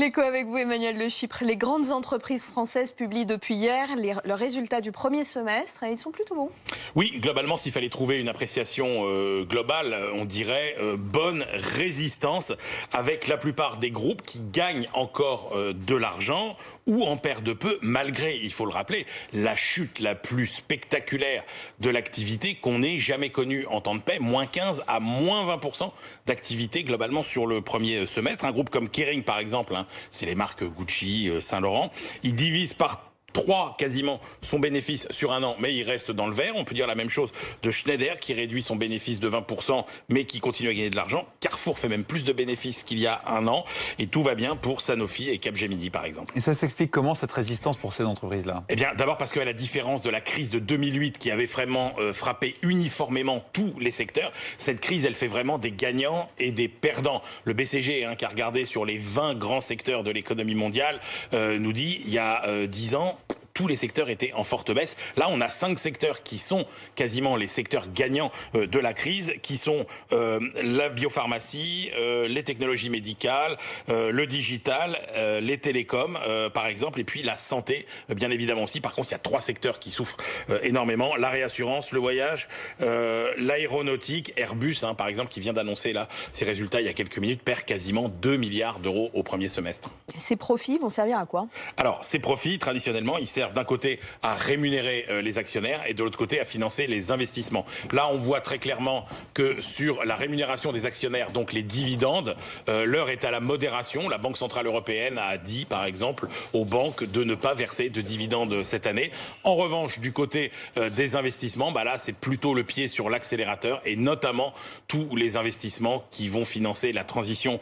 L'écho avec vous, Emmanuel Le Chypre. Les grandes entreprises françaises publient depuis hier leurs résultats du premier semestre et ils sont plutôt bons. Oui, globalement, s'il fallait trouver une appréciation globale, on dirait bonne résistance avec la plupart des groupes qui gagnent encore de l'argent ou en perdent peu, malgré, il faut le rappeler, la chute la plus spectaculaire de l'activité qu'on ait jamais connue en temps de paix, moins 15 à moins 20% d'activité globalement sur le premier semestre. Un groupe comme Kering, par exemple, c'est les marques Gucci, Saint-Laurent, ils divisent par 3 quasiment son bénéfice sur un an, mais il reste dans le vert. On peut dire la même chose de Schneider qui réduit son bénéfice de 20%, mais qui continue à gagner de l'argent. Carrefour fait même plus de bénéfices qu'il y a un an, et tout va bien pour Sanofi et Capgemini par exemple. Et ça s'explique comment cette résistance pour ces entreprises-là? Eh bien, d'abord parce qu'à la différence de la crise de 2008 qui avait vraiment frappé uniformément tous les secteurs, cette crise elle fait vraiment des gagnants et des perdants. Le BCG qui a regardé sur les 20 grands secteurs de l'économie mondiale nous dit il y a 10 ans, tous les secteurs étaient en forte baisse. Là, on a 5 secteurs qui sont quasiment les secteurs gagnants de la crise, qui sont la biopharmacie, les technologies médicales, le digital, les télécoms, par exemple, et puis la santé, bien évidemment aussi. Par contre, il y a 3 secteurs qui souffrent énormément. La réassurance, le voyage, l'aéronautique, Airbus, par exemple, qui vient d'annoncer là ses résultats il y a quelques minutes, perd quasiment 2 milliards d'euros au premier semestre. Ces profits vont servir à quoi? Alors, ces profits, traditionnellement, ils servent d'un côté à rémunérer les actionnaires et de l'autre côté à financer les investissements. Là, on voit très clairement que sur la rémunération des actionnaires, donc les dividendes, l'heure est à la modération. La Banque Centrale Européenne a dit, par exemple, aux banques de ne pas verser de dividendes cette année. En revanche, du côté des investissements, là, c'est plutôt le pied sur l'accélérateur et notamment tous les investissements qui vont financer la transition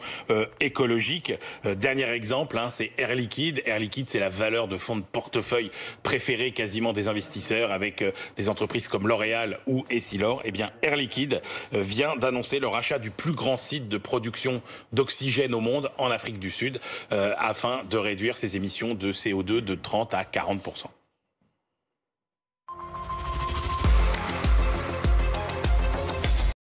écologique. Dernier exemple, c'est Air Liquide. Air Liquide, c'est la valeur de fonds de portefeuille préférée quasiment des investisseurs avec des entreprises comme L'Oréal ou Essilor. Eh bien, Air Liquide vient d'annoncer le rachat du plus grand site de production d'oxygène au monde en Afrique du Sud afin de réduire ses émissions de CO2 de 30 à 40%.